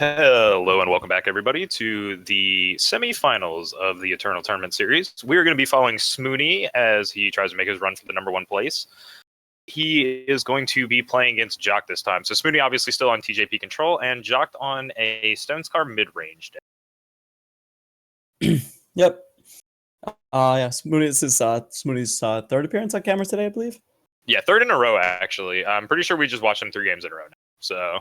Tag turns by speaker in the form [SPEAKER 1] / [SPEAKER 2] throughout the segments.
[SPEAKER 1] Hello and welcome back, everybody, to the semifinals of the Eternal Tournament Series. We're going to be following Smoony as he tries to make his run for the number one place. He is going to be playing against Jock this time. So Smoony obviously still on TJP control, and Jock on a Stone Scar mid-range
[SPEAKER 2] deck. Yep. Smoony's third appearance on camera today, I believe.
[SPEAKER 1] Yeah, third in a row, actually. I'm pretty sure we just watched him 3 games in a row now. So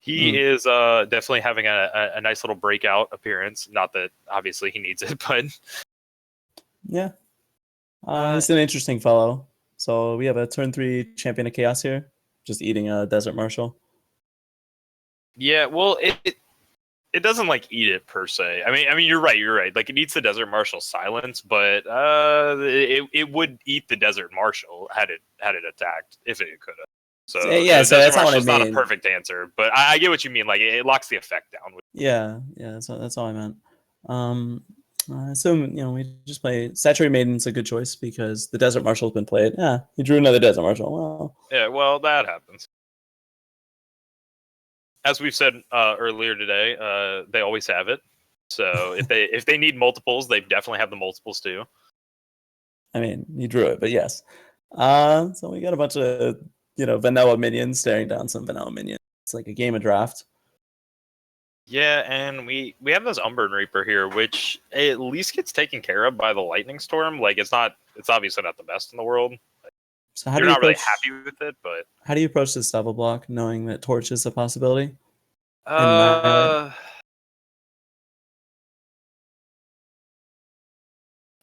[SPEAKER 1] he is definitely having a nice little breakout appearance. Not that obviously he needs it, but
[SPEAKER 2] yeah, he's an interesting fellow. So we have a turn 3 champion of chaos here, just eating a Desert Marshal.
[SPEAKER 1] Yeah, well, it doesn't like eat it per se. I mean, you're right. Like it eats the Desert Marshal silence, but it would eat the Desert Marshal had it attacked if it could have. So
[SPEAKER 2] yeah, so that's not what I mean.
[SPEAKER 1] Not a perfect answer, but I get what you mean. Like it locks the effect down.
[SPEAKER 2] Yeah, that's all I meant. So we just play Saturated Maiden's a good choice because the Desert Marshal's been played. Yeah, he drew another Desert Marshal. Well,
[SPEAKER 1] yeah, well that happens. As we've said earlier today, they always have it. So if they need multiples, they definitely have the multiples too.
[SPEAKER 2] I mean, he drew it, but yes. So we got a bunch of vanilla minions staring down some vanilla minions. It's like a game of draft.
[SPEAKER 1] Yeah, and we have this Umbran Reaper here, which at least gets taken care of by the Lightning Storm. Like it's obviously not the best in the world.
[SPEAKER 2] So
[SPEAKER 1] you're not really happy with it, but
[SPEAKER 2] how do you approach this double block, knowing that Torch is a possibility?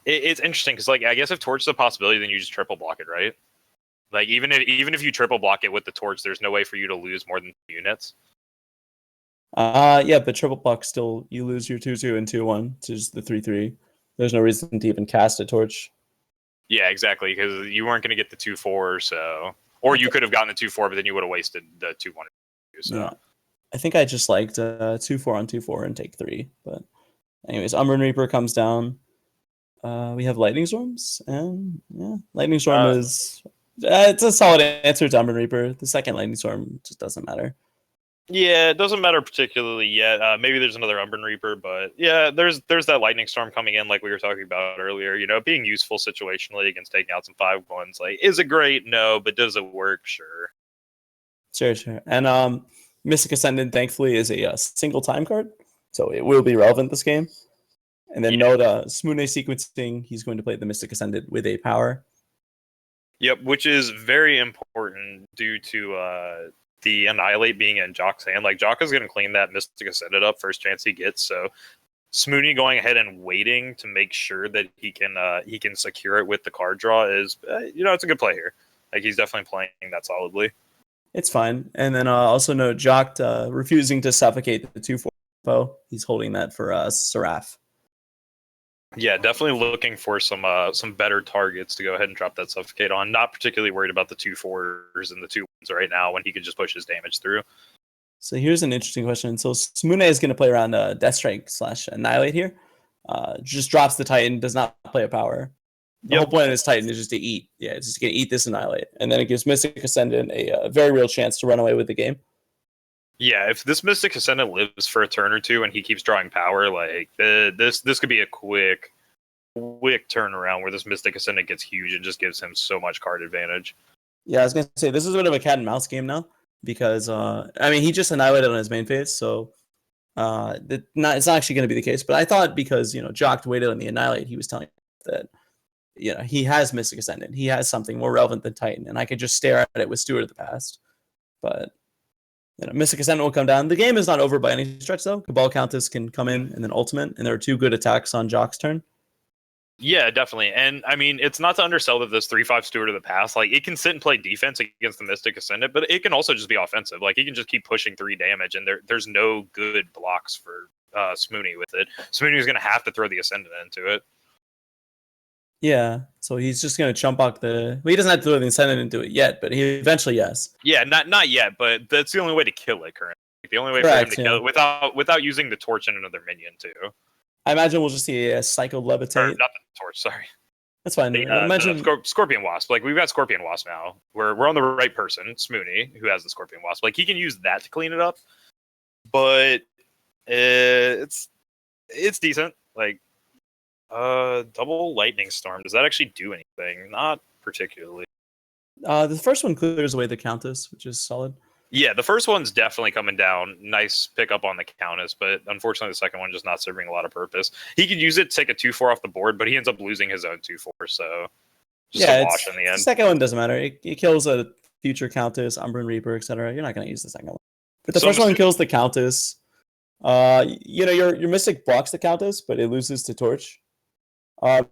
[SPEAKER 1] It's interesting because, like, I guess if Torch is a possibility, then you just triple block it, right? Like, even if you triple block it with the Torch, there's no way for you to lose more than 2 units.
[SPEAKER 2] Yeah, but triple block still, you lose your 2/2 and 2/1 to just the 3/3. There's no reason to even cast a Torch.
[SPEAKER 1] Yeah, exactly, because you weren't going to get the 2/4, so you could have gotten the 2/4, but then you would have wasted the 2/1. So
[SPEAKER 2] yeah, I think I just liked 2/4 on 2/4 and take 3. But anyways, Umbran Reaper comes down. We have Lightning Storms, and yeah, Lightning Storm is it's a solid answer to Umbran Reaper. The second Lightning Storm just doesn't matter.
[SPEAKER 1] Yeah, it doesn't matter particularly yet. Maybe there's another Umbran Reaper, but yeah, there's that Lightning Storm coming in, like we were talking about earlier. Being useful situationally against taking out some 5/1s. Like, is it great? No, but does it work? Sure.
[SPEAKER 2] Sure. And Mystic Ascendant, thankfully, is a single time card, so it will be relevant this game. And then note Smoony sequencing, he's going to play the Mystic Ascendant with a power.
[SPEAKER 1] Yep, which is very important due to the Annihilate being in Jock's hand. Like, Jock is going to clean that Mystic Ascendant up first chance he gets, so Smoony going ahead and waiting to make sure that he can secure it with the card draw is, it's a good play here. Like, he's definitely playing that solidly.
[SPEAKER 2] It's fine. And then also note Jock refusing to suffocate the 2/4 foe. He's holding that for Seraph.
[SPEAKER 1] Yeah, definitely looking for some better targets to go ahead and drop that suffocate on. Not particularly worried about the 2/4s and the 2/1s right now when he could just push his damage through.
[SPEAKER 2] So here's an interesting question. So Smoony is going to play around Death Strike / Annihilate here. Just drops the Titan, does not play a power. The whole point of this Titan is just to eat. Yeah, it's just going to eat this Annihilate. And then it gives Mystic Ascendant a very real chance to run away with the game.
[SPEAKER 1] Yeah, if this Mystic Ascendant lives for a turn or two and he keeps drawing power, like this could be a quick turnaround where this Mystic Ascendant gets huge and just gives him so much card advantage.
[SPEAKER 2] Yeah, I was gonna say this is a bit of a cat and mouse game now because he just annihilated on his main phase, so it's not actually going to be the case. But I thought because Jock waited on the Annihilate, he was telling that he has Mystic Ascendant, he has something more relevant than Titan, and I could just stare at it with Steward of the Past, but. Mystic Ascendant will come down. The game is not over by any stretch, though. Cabal Countess can come in and then Ultimate, and there are 2 good attacks on Jock's turn.
[SPEAKER 1] Yeah, definitely. And, I mean, it's not to undersell that this 3/5 Steward of the Past, like, it can sit and play defense against the Mystic Ascendant, but it can also just be offensive. Like, he can just keep pushing 3 damage, and there's no good blocks for Smoony with it. Smoony is going to have to throw the Ascendant into it.
[SPEAKER 2] Yeah, so he's just going to chump block the... Well, he doesn't have to throw the Ascendant into it yet, but he eventually, yes.
[SPEAKER 1] Yeah, not yet, but that's the only way to kill it currently. Like, the only way for him to kill it without using the Torch and another minion, too.
[SPEAKER 2] I imagine we'll just see a Psycho Levitate.
[SPEAKER 1] Or not the Torch, sorry.
[SPEAKER 2] That's fine.
[SPEAKER 1] Imagine Scorpion Wasp. Like, we've got Scorpion Wasp now. We're on the right person, Smoony, who has the Scorpion Wasp. Like, he can use that to clean it up. but it's decent. Like double lightning storm. Does that actually do anything? Not particularly.
[SPEAKER 2] The first one clears away the Countess, which is solid.
[SPEAKER 1] Yeah, the first one's definitely coming down. Nice pickup on the Countess, but unfortunately the second one just not serving a lot of purpose. He could use it to take a 2/4 off the board, but he ends up losing his own 2/4, so just a wash in the
[SPEAKER 2] The
[SPEAKER 1] end.
[SPEAKER 2] second one doesn't matter. It kills a future Countess, Umbran Reaper, etc. You're not going to use the second one. But the first one kills the Countess. Your Mystic blocks the Countess, but it loses to Torch.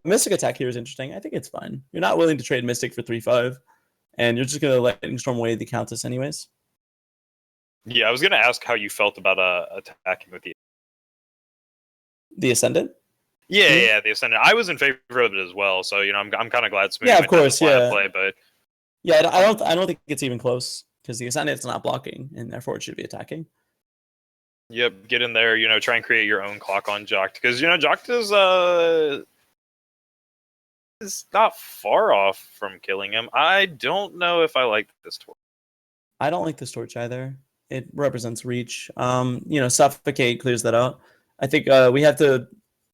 [SPEAKER 2] Mystic attack here is interesting. I think it's fine. You're not willing to trade Mystic for 3/5, and you're just going to Lightning Storm away the Countess anyways.
[SPEAKER 1] Yeah, I was going to ask how you felt about attacking with
[SPEAKER 2] the Ascendant.
[SPEAKER 1] Yeah, the Ascendant. I was in favor of it as well, so I'm kind of glad Smoothie
[SPEAKER 2] of course,
[SPEAKER 1] play, but
[SPEAKER 2] I don't think it's even close because the Ascendant's not blocking, and therefore it should be attacking.
[SPEAKER 1] Yep, get in there, try and create your own clock on Jokt, because Jokt is not far off from killing him. I don't know if I like this torch.
[SPEAKER 2] I don't like this torch either. It represents reach. Suffocate clears that out. I think we have to.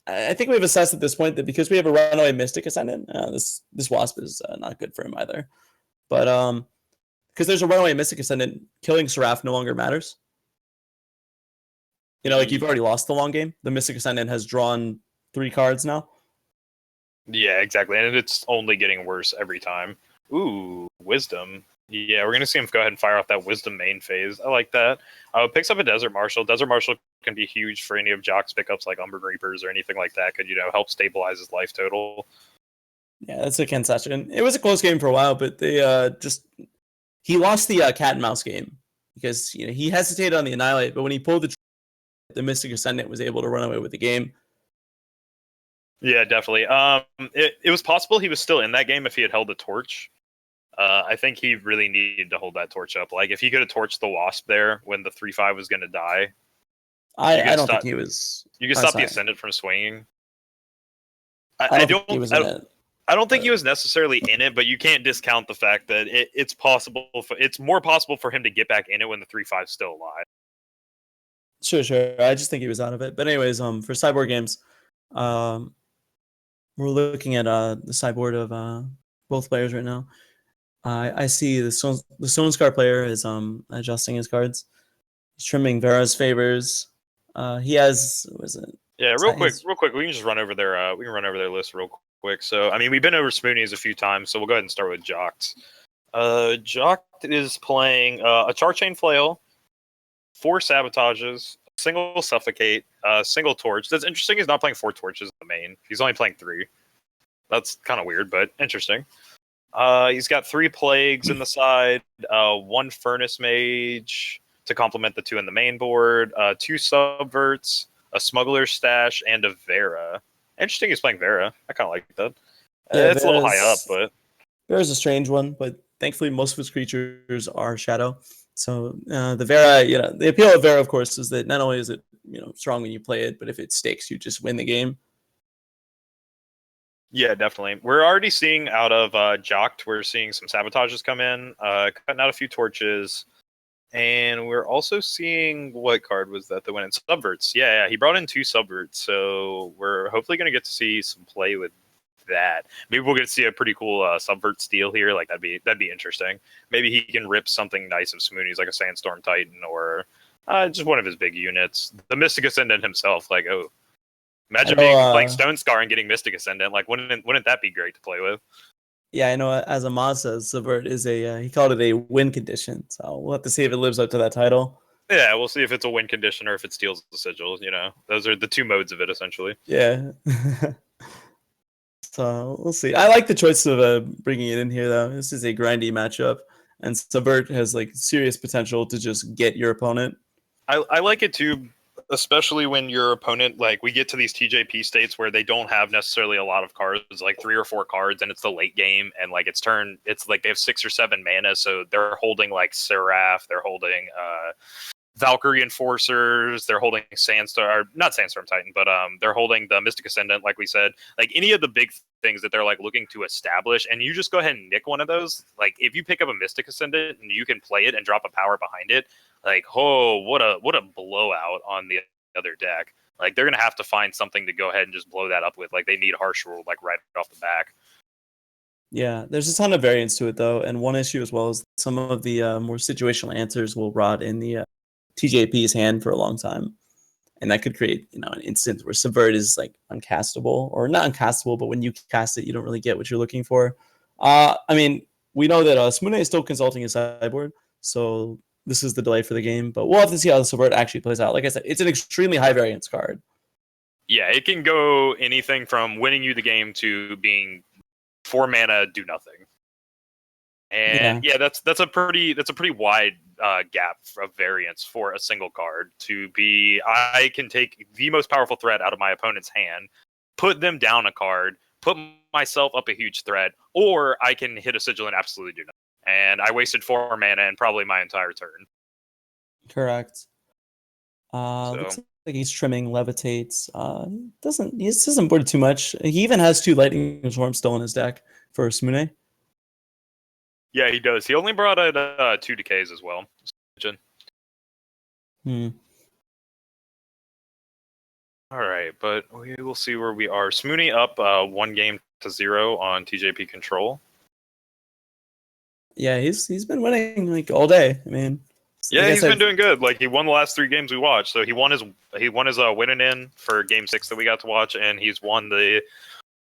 [SPEAKER 2] I think we've assessed at this point that because we have a runaway Mystic Ascendant, this Wasp is not good for him either. But because there's a runaway Mystic Ascendant, killing Seraph no longer matters. You've already lost the long game. The Mystic Ascendant has drawn 3 cards now.
[SPEAKER 1] Yeah, exactly, and it's only getting worse every time. Ooh, Wisdom. Yeah, we're going to see him go ahead and fire off that Wisdom main phase. I like that. Picks up a Desert Marshal. Desert Marshal can be huge for any of Jock's pickups like Umbran Reapers or anything like that. Could, help stabilize his life total.
[SPEAKER 2] Yeah, that's a concession. It was a close game for a while, but they he lost the cat and mouse game because he hesitated on the Annihilate, but when he pulled the Mystic Ascendant was able to run away with the game.
[SPEAKER 1] Yeah, definitely. It was possible he was still in that game if he had held the torch. I think he really needed to hold that torch up. Like, if he could have torched the Wasp there when the 3/5 was going to die,
[SPEAKER 2] I don't think he was.
[SPEAKER 1] You could stop the Ascendant from swinging.
[SPEAKER 2] I don't think he was in it.
[SPEAKER 1] I don't think he was necessarily in it, but you can't discount the fact that it's possible. It's more possible for him to get back in it when the 3/5 is still alive.
[SPEAKER 2] Sure. I just think he was out of it. But anyways, for sideboard games, we're looking at the sideboard of both players right now. I see the Stone Scar player is adjusting his cards. He's trimming Vera's favors. He has
[SPEAKER 1] Yeah, real quick, we can just run over their list real quick. So I mean, we've been over Spoonies a few times, so we'll go ahead and start with Jokt. Jokt is playing a Charchain Flail, 4 Sabotages, single Suffocate, single Torch. That's interesting. He's not playing 4 Torches in the main. He's only playing 3. That's kind of weird, but interesting. He's got 3 Plagues in the side, 1 Furnace Mage to complement the 2 in the main board, 2 Subverts, a Smuggler's Stash, and a Vera. Interesting he's playing Vera. I kind of like that. Yeah, it's a little high up, but...
[SPEAKER 2] Vera's a strange one, but thankfully most of his creatures are Shadow. So the Vera, the appeal of Vera, of course, is that not only is it, strong when you play it, but if it sticks, you just win the game.
[SPEAKER 1] Yeah, definitely. We're already seeing out of Jokt, we're seeing some Sabotages come in, cutting out a few Torches, and we're also seeing, what card was that went in? Subverts. Yeah, he brought in 2 Subverts, so we're hopefully going to get to see some play with that. Maybe we'll get to see a pretty cool Subvert steal here. Like, that'd be interesting. Maybe he can rip something nice of Smoonies, like a Sandstorm Titan, or just one of his big units. The Mystic Ascendant himself, like, oh. Imagine playing Stone Scar and getting Mystic Ascendant. Like, wouldn't that be great to play with?
[SPEAKER 2] Yeah, I know. As Amaz says, Subvert is he called it a win condition. So we'll have to see if it lives up to that title.
[SPEAKER 1] Yeah, we'll see if it's a win condition or if it steals the sigils. Those are the 2 modes of it, essentially.
[SPEAKER 2] Yeah. So we'll see. I like the choice of bringing it in here, though. This is a grindy matchup, and Subvert has serious potential to just get your opponent.
[SPEAKER 1] I like it too. Especially when your opponent, we get to these TJP states where they don't have necessarily a lot of cards, like 3 or 4 cards, and it's the late game, and it's like they have 6 or 7 mana, so they're holding Seraph, they're holding Valkyrie Enforcers, they're holding not Sandstorm Titan, but they're holding the Mystic Ascendant, like we said, any of the big things that they're looking to establish, and you just go ahead and nick one of those. If you pick up a Mystic Ascendant and you can play it and drop a power behind it, like, oh, what a blowout on the other deck. Like they're gonna have to find something to go ahead and just blow that up with. Like they need harsh rule like right off the back.
[SPEAKER 2] Yeah, there's a ton of variance to it though, and one issue as well is some of the more situational answers will rot in the TJP's hand for a long time, and that could create an instance where Subvert is like uncastable or not uncastable, but when you cast it, you don't really get what you're looking for. I mean, we know that Smune is still consulting his sideboard, so this is the delay for the game, but we'll have to see how the Subvert actually plays out. Like I said, it's an extremely high variance card.
[SPEAKER 1] Yeah, it can go anything from winning you the game to being 4 mana, do nothing. And yeah, that's a pretty wide gap of variance for a single card to be. I can take the most powerful threat out of my opponent's hand, put them down a card, put myself up a huge threat, or I can hit a sigil and absolutely do nothing. And I wasted 4 mana and probably my entire turn.
[SPEAKER 2] Correct.
[SPEAKER 1] So
[SPEAKER 2] Looks like he's trimming levitates. He doesn't board too much. He even has 2 lightning storms still in his deck for Smune.
[SPEAKER 1] yeah, he does. He only brought out 2 decays as well.
[SPEAKER 2] Hmm.
[SPEAKER 1] All right, but we will see where we are. Smoonie up 1-0 on TJP control.
[SPEAKER 2] Yeah, he's been winning like all day. I mean,
[SPEAKER 1] yeah, he's been doing good. Like he won the last 3 games we watched. So he won his winning in for Game 6 that we got to watch, and he's won the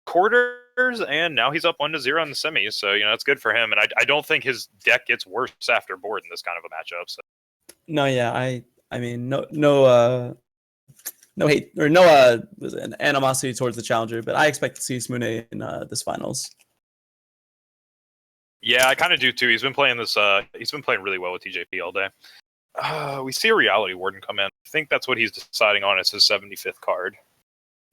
[SPEAKER 1] quarters, and now he's up 1-0 in the semis. So it's good for him. And I don't think his deck gets worse after board in this kind of a matchup. So.
[SPEAKER 2] No, yeah, I mean no hate or no animosity towards the challenger, but I expect to see Smune in this finals.
[SPEAKER 1] Yeah, I kind of do too. He's been playing this. He's been playing really well with TJP all day. We see a Reality Warden come in. I think that's what he's deciding on. It's his 75th card.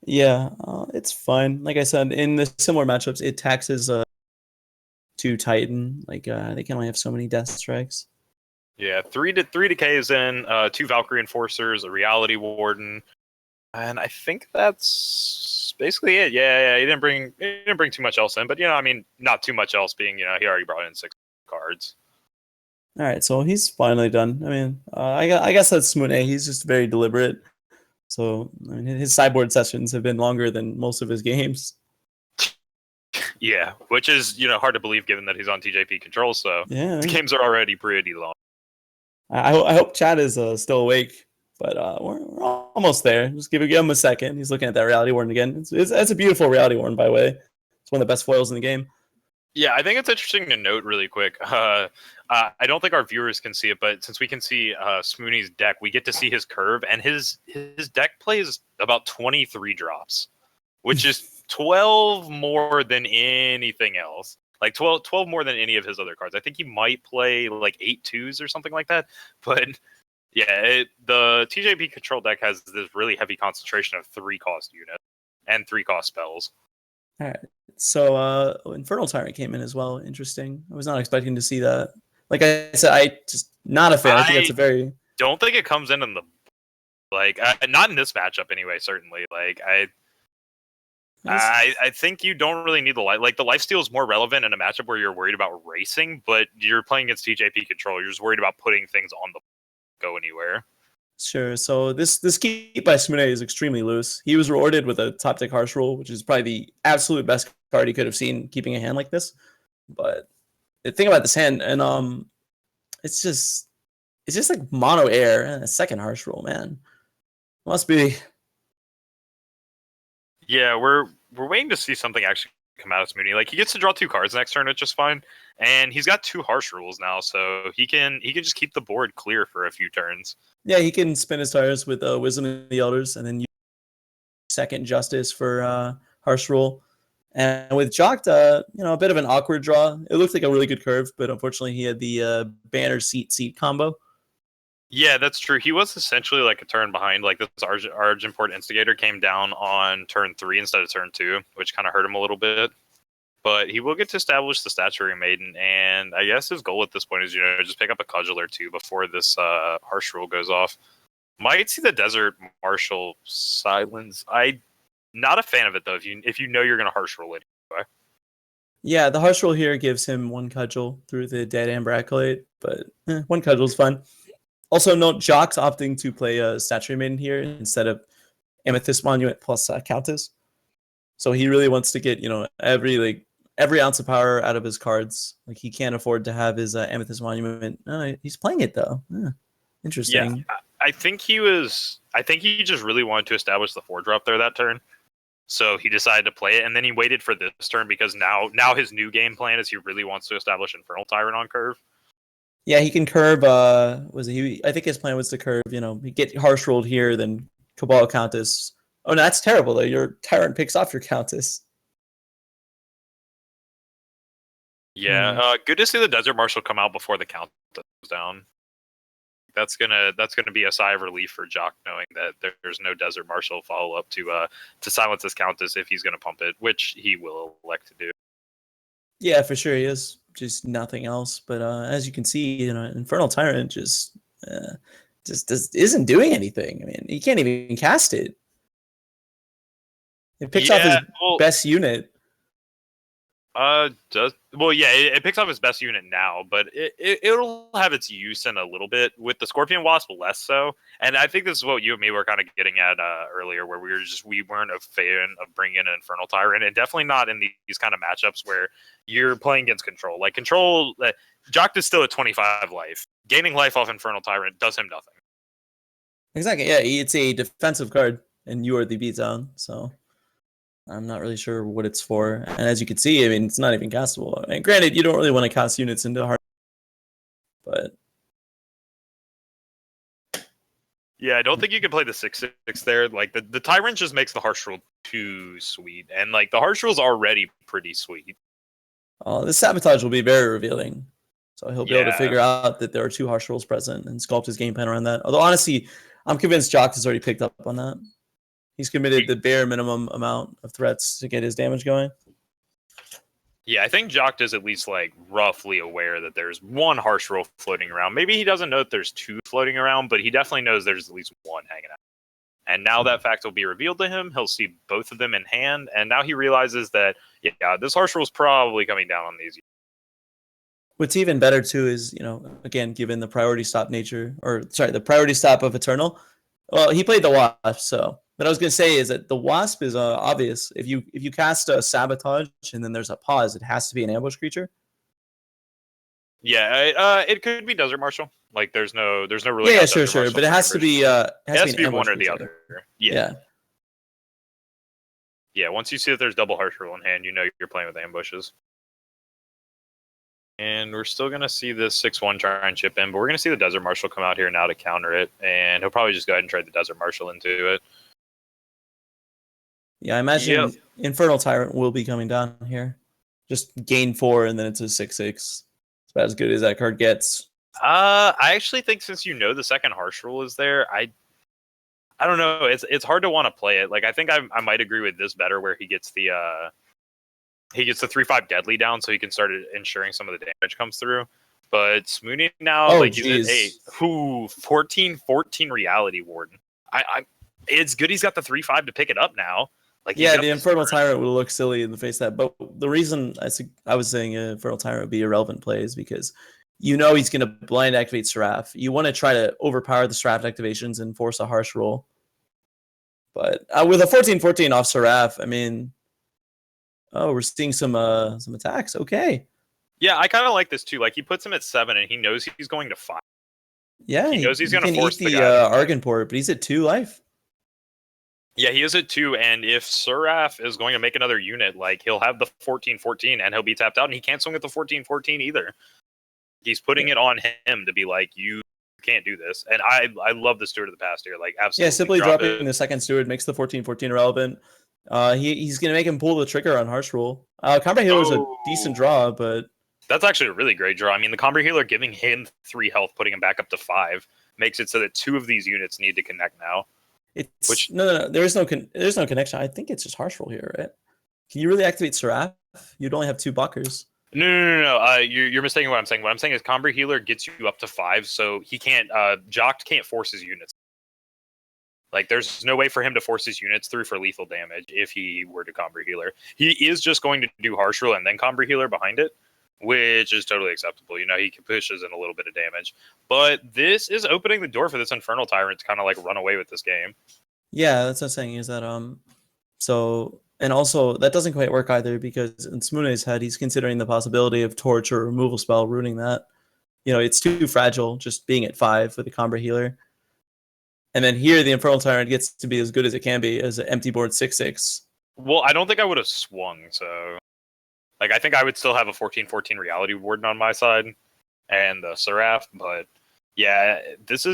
[SPEAKER 2] Yeah, it's fine. Like I said, in the similar matchups, it taxes 2 Titan. Like they can only have so many death strikes.
[SPEAKER 1] Yeah, 3 decays in, 2 Valkyrie Enforcers, a Reality Warden, and I think that's basically it. Yeah, he didn't bring too much else in, but I mean, not too much else being, he already brought in 6 cards.
[SPEAKER 2] All right, so he's finally done. I mean, I guess that's Smune. He's just very deliberate. So I mean, his sideboard sessions have been longer than most of his games.
[SPEAKER 1] Yeah, which is hard to believe given that he's on TJP control. So
[SPEAKER 2] yeah,
[SPEAKER 1] his games are already pretty long.
[SPEAKER 2] I hope Chad is still awake, but we're almost there. Just give him a second. He's looking at that Reality Warden again. It's a beautiful Reality Warden, by the way. It's one of the best foils in the game.
[SPEAKER 1] Yeah, I think it's interesting to note really quick. I don't think our viewers can see it, but since we can see Smoonie's deck, we get to see his curve, and his deck plays about 23 drops, which is 12 more than anything else. Like 12 more than any of his other cards. I think he might play like 8 2s or something like that. But yeah, the TJP control deck has this really heavy concentration of 3-cost units and 3-cost spells.
[SPEAKER 2] All right. So Infernal Tyrant came in as well. Interesting. I was not expecting to see that. Like I said, I just not a fan. I think that's a very
[SPEAKER 1] don't think it comes in the not in this matchup anyway. Certainly, like I think you don't really need the life. Like the lifesteal is more relevant in a matchup where you're worried about racing, but you're playing against TJP control. You're just worried about putting things on the go anywhere.
[SPEAKER 2] Sure. So this keep by Smune is extremely loose. He was rewarded with a top deck harsh rule, which is probably the absolute best card he could have seen keeping a hand like this. But the thing about this hand, and it's just like mono air and a second harsh rule, man. Must be.
[SPEAKER 1] Yeah, we're waiting to see something actually come out of Smoonie. Like he gets to draw 2 cards next turn, it's just fine. And he's got 2 harsh rules now, so he can just keep the board clear for a few turns.
[SPEAKER 2] Yeah, he can spin his tires with Wisdom of the Elders, and then use second Justice for harsh rule. And with Jocked, a bit of an awkward draw. It looked like a really good curve, but unfortunately he had the banner seat combo.
[SPEAKER 1] Yeah, that's true. He was essentially like a turn behind. Like this Argentport Instigator came down on turn 3 instead of turn 2, which kind of hurt him a little bit. But he will get to establish the Statuary Maiden, and I guess his goal at this point is, just pick up a Cudgel or 2 before this harsh rule goes off. Might see the Desert Marshal silence. I'm not a fan of it though. If you know you're going to harsh rule it anyway.
[SPEAKER 2] Yeah, the harsh rule here gives him 1 Cudgel through the Dead Amber Acolyte, but 1 Cudgel's fun. Also, note Jock's opting to play a Statuary Maiden here instead of Amethyst Monument plus Countess. So he really wants to get every ounce of power out of his cards. Like he can't afford to have his Amethyst Monument. He's playing it though. Interesting.
[SPEAKER 1] Yeah, I think he just really wanted to establish the 4-drop there that turn. So he decided to play it, and then he waited for this turn because now his new game plan is he really wants to establish Infernal Tyrant on curve.
[SPEAKER 2] Yeah, he can curve. I think his plan was to curve. Get harsh rolled here, then Cabal Countess. Oh, no, that's terrible though. Your Tyrant picks off your Countess.
[SPEAKER 1] Yeah, good to see the Desert Marshal come out before the count goes down. That's gonna be a sigh of relief for Jock, knowing that there's no Desert Marshal follow up to silence his Countess if he's gonna pump it, which he will elect to do.
[SPEAKER 2] Yeah, for sure he is. Just nothing else. But as you can see, Infernal Tyrant just isn't doing anything. I mean, he can't even cast it. It picks off his best unit.
[SPEAKER 1] It picks up his best unit now, but it'll have its use in a little bit. With the Scorpion Wasp, less so. And I think this is what you and me were kind of getting at earlier, where we weren't a fan of bringing in an Infernal Tyrant, and definitely not in these kind of matchups where you're playing against Control. Like Control, Jock is still at 25 life. Gaining life off Infernal Tyrant does him nothing.
[SPEAKER 2] Exactly. Yeah, it's a defensive card, and you are the beatdown, so I'm not really sure what it's for. And as you can see, I mean, it's not even castable. I mean, granted, you don't really want to cast units into hard, but
[SPEAKER 1] yeah, I don't think you can play the 6/6 there. Like the Tyrant just makes the Harsh Rule too sweet, and like the Harsh Rule's already pretty sweet.
[SPEAKER 2] This Sabotage will be very revealing. So he'll be able to figure out that there are 2 harsh rules present and sculpt his game plan around that. Although honestly, I'm convinced Jock has already picked up on that. He's committed the bare minimum amount of threats to get his damage going.
[SPEAKER 1] Yeah, I think Jock is at least like roughly aware that there's 1 harsh roll floating around. Maybe he doesn't know that there's 2 floating around, but he definitely knows there's at least 1 hanging out. And now that fact will be revealed to him. He'll see both of them in hand, and now he realizes that this harsh roll is probably coming down on these.
[SPEAKER 2] What's even better too is, again, given the priority stop nature, the priority stop of Eternal. Well, he played the Wasp, so what I was gonna say is that the Wasp is obvious. If you cast a Sabotage and then there's a pause, it has to be an ambush creature.
[SPEAKER 1] Yeah, it could be Desert Marshal. Like there's no really.
[SPEAKER 2] Yeah, sure, but it has to be
[SPEAKER 1] it has to be one or the
[SPEAKER 2] creature.
[SPEAKER 1] other. Yeah. Once you see that there's double harsh rule in hand, you know you're playing with ambushes. And we're still going to see this 6/1 try and chip in, but we're going to see the Desert Marshal come out here now to counter it, and he'll probably just go ahead and trade the Desert Marshal into it.
[SPEAKER 2] Yeah, I imagine Infernal Tyrant will be coming down here. Just gain 4, and then it's a 6/6. It's about as good as that card gets.
[SPEAKER 1] I actually think since the second harsh rule is there, I don't know. It's hard to want to play it. Like I think I might agree with this better, where he gets the 3/5 deadly down, so he can start ensuring some of the damage comes through. But Smooney now, he's at 8. 14/14 Reality Warden. It's good he's got the 3/5 to pick it up now.
[SPEAKER 2] The Infernal Tyrant would look silly in the face of that. But the reason I was saying Infernal Tyrant would be a relevant play is because he's going to blind activate Seraph. You want to try to overpower the Seraph activations and force a harsh roll. But with a 14/14 off Seraph, I mean, we're seeing some attacks. Okay.
[SPEAKER 1] Yeah, I kind of like this too. Like he puts him at 7, and he knows he's going to 5.
[SPEAKER 2] Yeah,
[SPEAKER 1] he knows he's going to force
[SPEAKER 2] the Argon Port, but he's at 2 life.
[SPEAKER 1] Yeah, he is at 2, and if Seraph is going to make another unit, like he'll have the 14/14, and he'll be tapped out, and he can't swing at the 14/14 either. He's putting it on him to be like, you can't do this. And I love the Steward of the Past here. Like absolutely.
[SPEAKER 2] Yeah, simply dropping the second Steward makes the 14/14 irrelevant. He's gonna make him pull the trigger on Harsh Rule. Combat Healer is a decent draw, but
[SPEAKER 1] that's actually a really great draw. I mean, the Combat Healer giving him 3 health, putting him back up to 5, makes it so that 2 of these units need to connect now.
[SPEAKER 2] No. There's no connection. I think it's just Harsh Rule here, right? Can you really activate Seraph? You'd only have 2 blockers.
[SPEAKER 1] No. You're mistaking what I'm saying. What I'm saying is Combat Healer gets you up to 5, so he can't. Jock can't force his units. Like, there's no way for him to force his units through for lethal damage if he were to Combat Healer. He is just going to do Harsh Rule and then Combat Healer behind it. which is totally acceptable. He pushes in a little bit of damage. But this is opening the door for this Infernal Tyrant to kind of like run away with this game.
[SPEAKER 2] Yeah, that's what I'm saying is that so and also that doesn't quite work either because in Smune's head he's considering the possibility of torch or removal spell ruining that. It's too fragile just being at 5 with a combo healer. And then here the Infernal Tyrant gets to be as good as it can be as an empty board 6/6.
[SPEAKER 1] Well, I don't think I would have swung, so like I think I would still have a 14/14 Reality Warden on my side and the Seraph, but yeah, this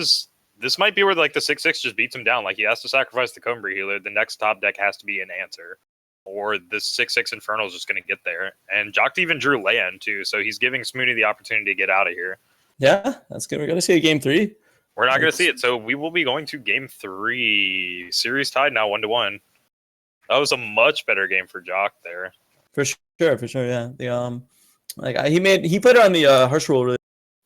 [SPEAKER 1] might be where like the 6/6 just beats him down. Like he has to sacrifice the Cumbria healer. The next top deck has to be an answer, or this 6/6 Infernal is just going to get there. And Jock even drew land too, so he's giving Smooney the opportunity to get out of here.
[SPEAKER 2] Yeah, that's good. We're going to see a game 3.
[SPEAKER 1] We're not going to see it, so we will be going to game 3. Series tied now 1-1. That was a much better game for Jock there.
[SPEAKER 2] For sure, yeah. He put it on the harsh rule really,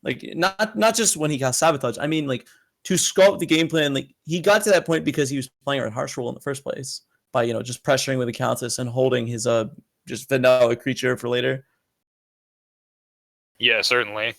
[SPEAKER 2] like not just when he got sabotaged. I mean, like to sculpt the game plan. Like he got to that point because he was playing around harsh rule in the first place by just pressuring with the Countess and holding his just vanilla creature for later.
[SPEAKER 1] Yeah, certainly.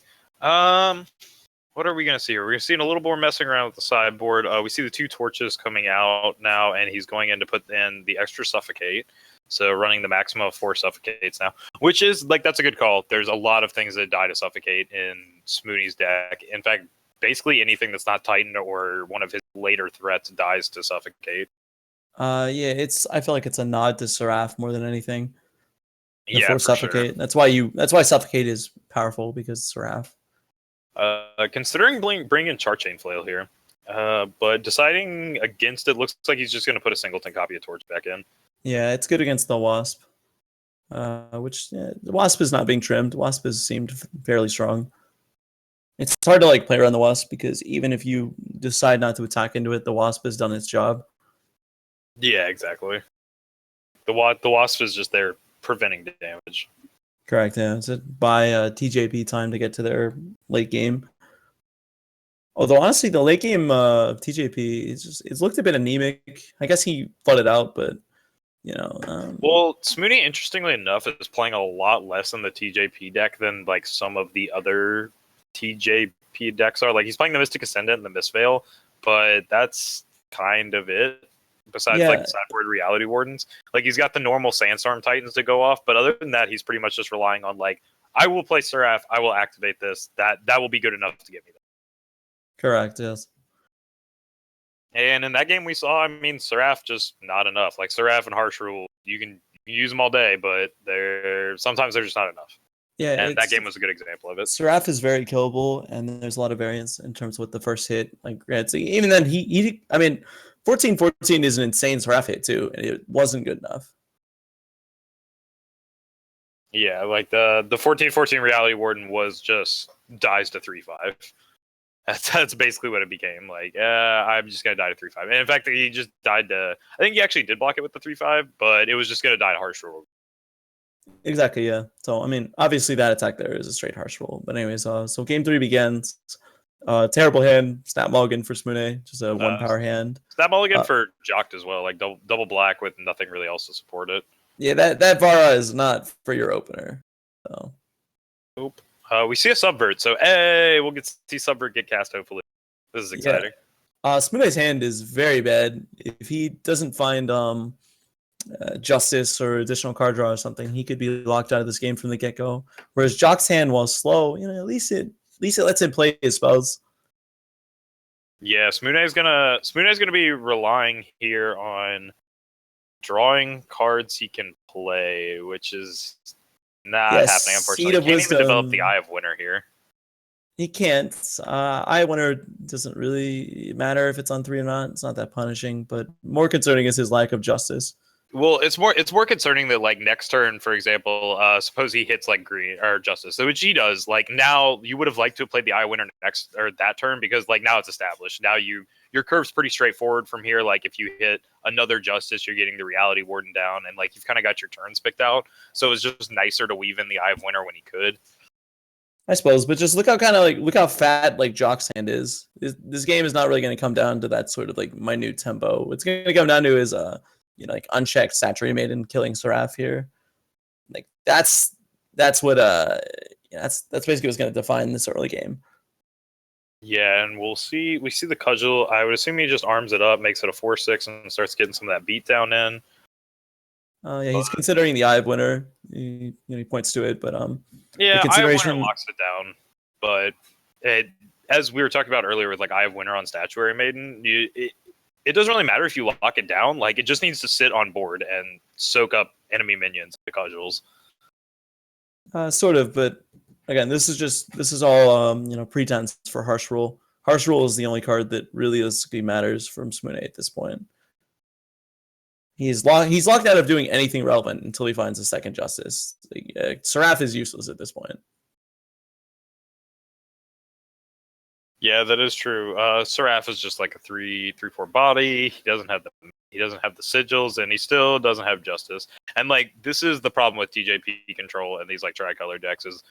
[SPEAKER 1] What are we going to see here? We're seeing a little more messing around with the sideboard. We see the 2 torches coming out now, and he's going in to put in the extra Suffocate. So running the maximum of 4 Suffocates now, which is, like, that's a good call. There's a lot of things that die to Suffocate in Smooney's deck. In fact, basically anything that's not Titan or one of his later threats dies to Suffocate.
[SPEAKER 2] Yeah, I feel like it's a nod to Seraph more than anything.
[SPEAKER 1] Yeah, for
[SPEAKER 2] Suffocate.
[SPEAKER 1] Sure.
[SPEAKER 2] That's why Suffocate is powerful, because Seraph.
[SPEAKER 1] Considering bringing Charchain Flail here, but deciding against it, looks like he's just going to put a singleton copy of Torch back in.
[SPEAKER 2] Yeah, it's good against the Wasp, the Wasp is not being trimmed. Wasp has seemed fairly strong. It's hard to like play around the Wasp because even if you decide not to attack into it, the Wasp has done its job.
[SPEAKER 1] Yeah, exactly. The Wasp is just there preventing damage.
[SPEAKER 2] Correct, yeah. It's a buy TJP time to get to their late game. Although honestly, the late game TJP it's looked a bit anemic. I guess he flooded out, but
[SPEAKER 1] well, Smooney, interestingly enough, is playing a lot less in the TJP deck than like some of the other TJP decks are. Like he's playing the Mystic Ascendant and the Mistveil, but that's kind of it. Besides like the sideboard Reality Wardens, like he's got the normal Sandstorm Titans to go off, but other than that, he's pretty much just relying on like, I will play Seraph, I will activate this. That will be good enough to get me that.
[SPEAKER 2] Correct, yes.
[SPEAKER 1] And in that game we saw, I mean, Seraph just not enough. Like Seraph and Harsh Rule, you can use them all day, but sometimes they're just not enough. Yeah, and that game was a good example of it.
[SPEAKER 2] Seraph is very killable, and there's a lot of variance in terms of what the first hit. Like, even then, I mean, 14/14 is an insane Seraph hit too, and it wasn't good enough.
[SPEAKER 1] Yeah, like the 14/14 Reality Warden was just dies to 3/5. That's basically what it became. Like, I'm just gonna die to 3/5. And in fact, he just died to. I think he actually did block it with the 3/5, but it was just gonna die to Harsh Rule.
[SPEAKER 2] Exactly, yeah. So I mean, obviously that attack there is a straight Harsh Rule. But anyways, so game 3 begins. Terrible hand, Snap Mulligan for Smooney, just a 1 power hand.
[SPEAKER 1] Snap Mulligan for Jocked as well, like double black with nothing really else to support it.
[SPEAKER 2] Yeah, that Vara is not for your opener. So.
[SPEAKER 1] Nope. We see a Subvert, so hey, we'll get to see Subvert get cast, hopefully. This is exciting.
[SPEAKER 2] Yeah. Smooney's hand is very bad. If he doesn't find Justice or additional card draw or something, he could be locked out of this game from the get-go. Whereas Jock's hand, while slow, at least it lets him play his spells.
[SPEAKER 1] Yeah, Smooney's gonna be relying here on drawing cards he can play, which is not happening, unfortunately. He can't even develop the Eye of Winter here.
[SPEAKER 2] He can't. Eye of Winter doesn't really matter if it's on 3 or not. It's not that punishing, but more concerning is his lack of Justice.
[SPEAKER 1] Well, it's more concerning that, like, next turn, for example, suppose he hits like green or Justice, so which he does. Like, now you would have liked to have played the Eye Winner next or that turn because like now it's established. Now your curve's pretty straightforward from here. Like if you hit another Justice, you're getting the Reality Warden down, and like you've kind of got your turns picked out. So it's just nicer to weave in the Eye of Winter when he could.
[SPEAKER 2] I suppose, but just look how fat like Jock's hand is. This game is not really going to come down to that sort of like minute tempo. What's going to come down to is like unchecked Saturated Maiden killing Seraph here. Like that's that's what that's basically what's going to define this early game.
[SPEAKER 1] Yeah, and we'll see. We see the cudgel. I would assume he just arms it up, makes it a 4-6, and starts getting some of that beat down in.
[SPEAKER 2] Yeah, he's considering the Eye of Winter. He points to it, but
[SPEAKER 1] yeah,
[SPEAKER 2] the consideration
[SPEAKER 1] Eye of Winter locks it down. But as we were talking about earlier with like Eye of Winter on Statuary Maiden, it doesn't really matter if you lock it down. Like it just needs to sit on board and soak up enemy minions, the cudgels.
[SPEAKER 2] Sort of, but again, this is all pretense for Harsh Rule. Harsh Rule is the only card that realistically matters from Smune at this point. He's locked out of doing anything relevant until he finds a second Justice. Seraph is useless at this point.
[SPEAKER 1] Yeah, that is true. Seraph is just like a 3/4 body. He doesn't have the sigils, and he still doesn't have Justice. And like this is the problem with TJP control and these like tricolor decks is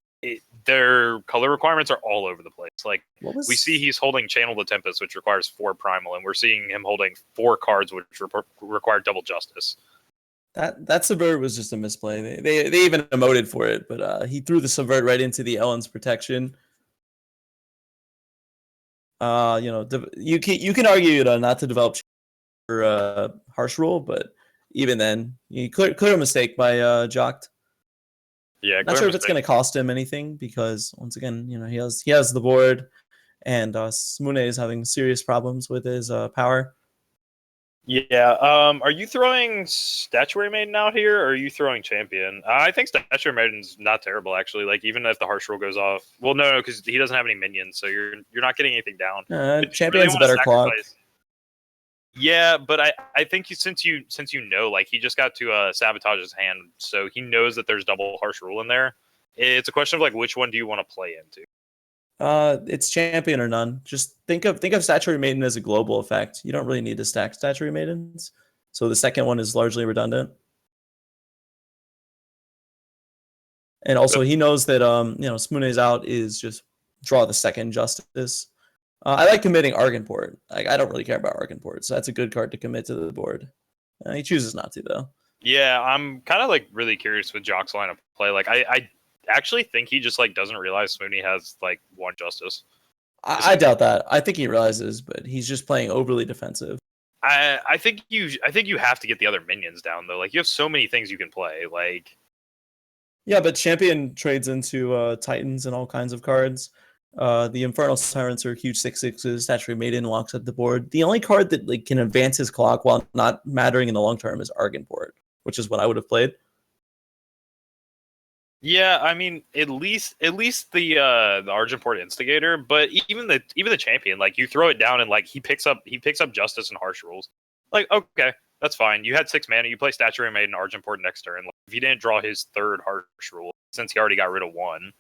[SPEAKER 1] their color requirements are all over the place. Like we see he's holding Channel the Tempest, which requires 4 primal, and we're seeing him holding 4 cards which require double Justice.
[SPEAKER 2] That subvert was just a misplay. They even emoted for it, but he threw the subvert right into the Ellen's protection. You can argue not to develop for Harsh Rule, but even then, he clear a mistake by Jocked.
[SPEAKER 1] Yeah,
[SPEAKER 2] not sure if it's going to cost him anything because once again, he has the board, and Smune is having serious problems with his power.
[SPEAKER 1] Yeah. Are you throwing Statuary Maiden out here, or are you throwing Champion? I think Statuary Maiden's not terrible actually. Like even if the Harsh Rule goes off, well, no, because he doesn't have any minions, so you're not getting anything down.
[SPEAKER 2] Champion's a better clock.
[SPEAKER 1] Yeah, but I think since you know, like he just got to sabotage his hand, so he knows that there's double Harsh Rule in there. It's a question of like which one do you want to play into?
[SPEAKER 2] It's Champion or none. Just think of Statuary Maiden as a global effect. You don't really need to stack Statuary Maidens, so the second one is largely redundant. And also, he knows that Smune's out is just draw the second Justice. I like committing Argenport. Like I don't really care about Argenport, so that's a good card to commit to the board. He chooses not to though.
[SPEAKER 1] Yeah, I'm kind of like really curious with Jock's line of play. Like I actually think he just like doesn't realize Smune has like 1 Justice.
[SPEAKER 2] I doubt that. I think he realizes, but he's just playing overly defensive.
[SPEAKER 1] I think you have to get the other minions down though. Like you have so many things you can play. Like
[SPEAKER 2] yeah, but Champion trades into Titans and all kinds of cards. The Infernal Tyrants are huge 6/6s. Statuary Maiden locks up the board. The only card that like can advance his clock while not mattering in the long term is Argenport, which is what I would have played.
[SPEAKER 1] Yeah, I mean, at least the Argenport Instigator, but even the Champion, like you throw it down and like he picks up Justice and Harsh Rules. Like okay, that's fine. You had 6 mana. You play Statuary Maiden Argenport next turn. Like, if he didn't draw his 3rd Harsh Rule, since he already got rid of 1.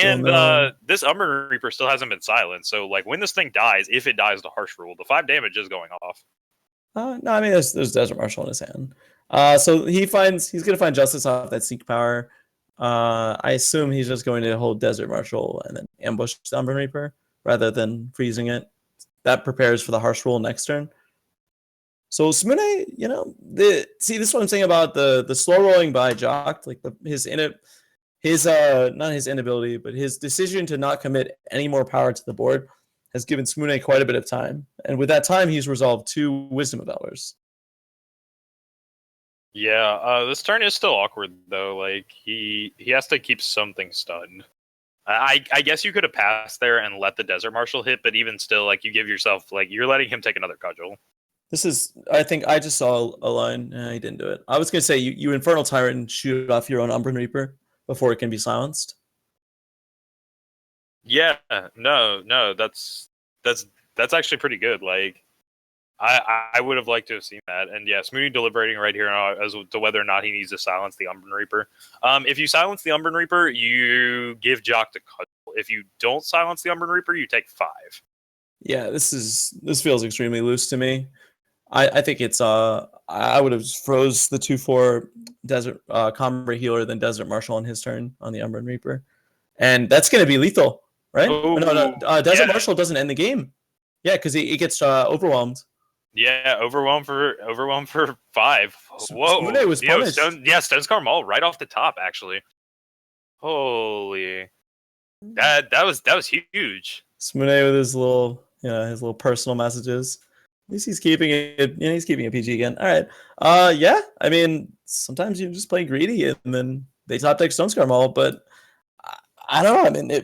[SPEAKER 1] And this Umber Reaper still hasn't been silenced. So, like, when this thing dies, if it dies to Harsh Rule, the 5 damage is going off.
[SPEAKER 2] No, I mean, there's Desert Marshal in his hand. So he's going to find Justice off that Seek Power. I assume he's just going to hold Desert Marshal and then ambush the Umber Reaper rather than freezing it. That prepares for the Harsh Rule next turn. So Smune, see, this is what I'm saying about the slow rolling by Jock, like his not his inability, but his decision to not commit any more power to the board has given Smune quite a bit of time. And with that time, he's resolved 2 Wisdom of Elders.
[SPEAKER 1] Yeah, this turn is still awkward, though. Like, he has to keep something stunned. I guess you could have passed there and let the Desert Marshal hit, but even still, like, you give yourself, like, you're letting him take another cudgel.
[SPEAKER 2] I think I just saw a line. He didn't do it. I was going to say, you Infernal Tyrant and shoot off your own Umbran Reaper before it can be silenced.
[SPEAKER 1] Yeah, no, that's actually pretty good. Like, I would have liked to have seen that. And yeah, Smoothie deliberating right here as to whether or not he needs to silence the Umbran Reaper. If you silence the Umbran Reaper, you give Jock the cudgel. If you don't silence the Umbran Reaper, you take 5.
[SPEAKER 2] Yeah, this feels extremely loose to me. I think it's I would have froze the 2/4 Desert Combat Healer than Desert Marshal on his turn on the Umbran Reaper, and that's going to be lethal, right?
[SPEAKER 1] Oh,
[SPEAKER 2] no, Desert Marshal doesn't end the game. Yeah, because he gets overwhelmed.
[SPEAKER 1] Yeah, overwhelm for 5.
[SPEAKER 2] Smune
[SPEAKER 1] Whoa,
[SPEAKER 2] was punished.
[SPEAKER 1] Stone's Carmel right off the top actually. Holy, that was huge.
[SPEAKER 2] Smune with his little, his little personal messages. At least he's keeping it. He's keeping it PG again. All right. Yeah. I mean, sometimes you just play greedy, and then they top deck Stone Carmel. But I don't know. I mean,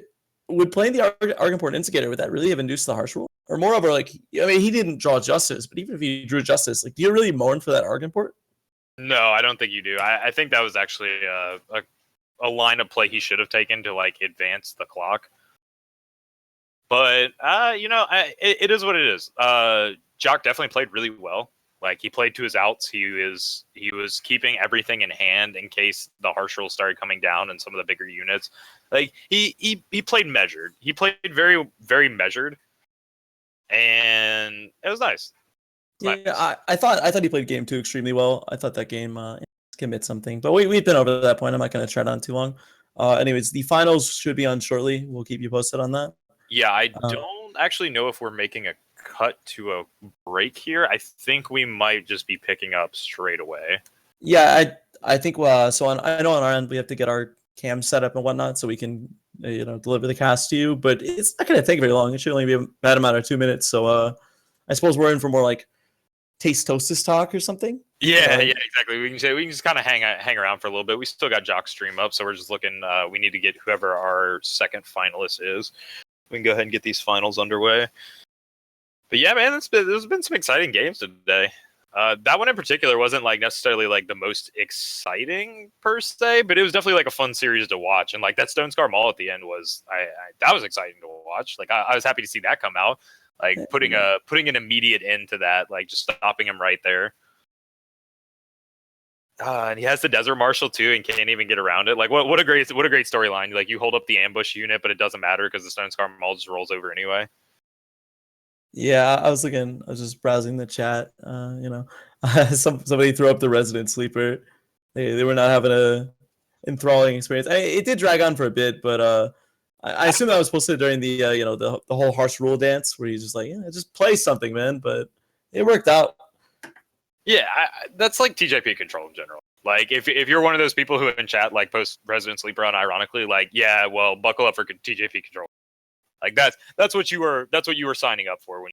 [SPEAKER 2] would playing the Argenport Instigator, would that really have induced the harsh rule, or moreover, like, I mean, he didn't draw justice, but even if he drew justice, like, do you really mourn for that Argenport?
[SPEAKER 1] No, I don't think you do. I think that was actually a line of play he should have taken to like advance the clock. But it is what it is. Jock definitely played really well. Like he played to his outs. He was keeping everything in hand in case the harsh rule started coming down and some of the bigger units. Like he played measured. He played very very measured, and it was nice.
[SPEAKER 2] Yeah,
[SPEAKER 1] Nice.
[SPEAKER 2] I thought he played game two extremely well. I thought that game commit something, but we've been over that point. I'm not going to tread on too long. Anyways, the finals should be on shortly. We'll keep you posted on that.
[SPEAKER 1] Yeah, I
[SPEAKER 2] Uh,
[SPEAKER 1] don't actually know if we're making a cut to a break here. I think we might just be picking up straight away.
[SPEAKER 2] Yeah, I think so. I know on our end we have to get our cam set up and whatnot so we can deliver the cast to you. But it's not going to take very long. It should only be a bad amount of 2 minutes. So I suppose we're in for more like taste toasters talk or something.
[SPEAKER 1] Yeah, exactly. We can just kind of hang around for a little bit. We still got Jock stream up, so we're just looking. We need to get whoever our second finalist is. We can go ahead and get these finals underway. But yeah, man, there's been some exciting games today. That one in particular wasn't like necessarily like the most exciting per se, but it was definitely like a fun series to watch. And like that Stone Scar Mall at the end was that was exciting to watch. Like I was happy to see that come out. Like putting an immediate end to that, like just stopping him right there. And he has the Desert Marshal too, and can't even get around it. Like what a great storyline. Like you hold up the ambush unit, but it doesn't matter because the Stone Scar Mall just rolls over anyway.
[SPEAKER 2] Yeah, I was just browsing the chat. Somebody threw up the Resident Sleeper. They were not having a enthralling experience. It did drag on for a bit, but I assume that was posted during the the whole harsh rule dance where he's just like, just play something, man. But it worked out.
[SPEAKER 1] Yeah, that's like TJP control in general. Like if you're one of those people who in chat like post Resident Sleeper on ironically, like yeah, well, buckle up for TJP control. Like that's what you were signing up for when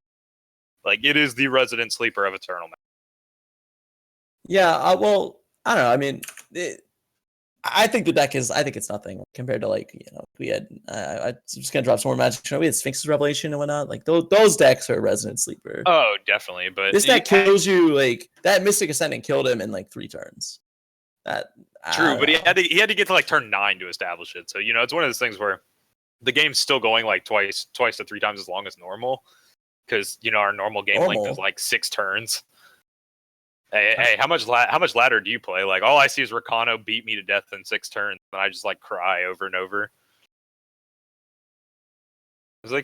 [SPEAKER 1] like it is the Resident Sleeper of Eternal.
[SPEAKER 2] Yeah, well, I don't know. I mean, I think the deck is. I think it's nothing compared to like we had. I'm just gonna drop some more magic. We had Sphinx's Revelation and whatnot. Like those decks are Resident Sleeper.
[SPEAKER 1] Oh, definitely. But
[SPEAKER 2] this deck kills you. Like that Mystic Ascendant killed him in like 3 turns. That
[SPEAKER 1] true, but he had to get to like turn 9 to establish it. So it's one of those things where the game's still going like twice to 3 times as long as normal because our normal game length is like 6 turns. Hey, how much ladder do you play? Like all I see is Rakano beat me to death in 6 turns, and I just like cry over and over. It's like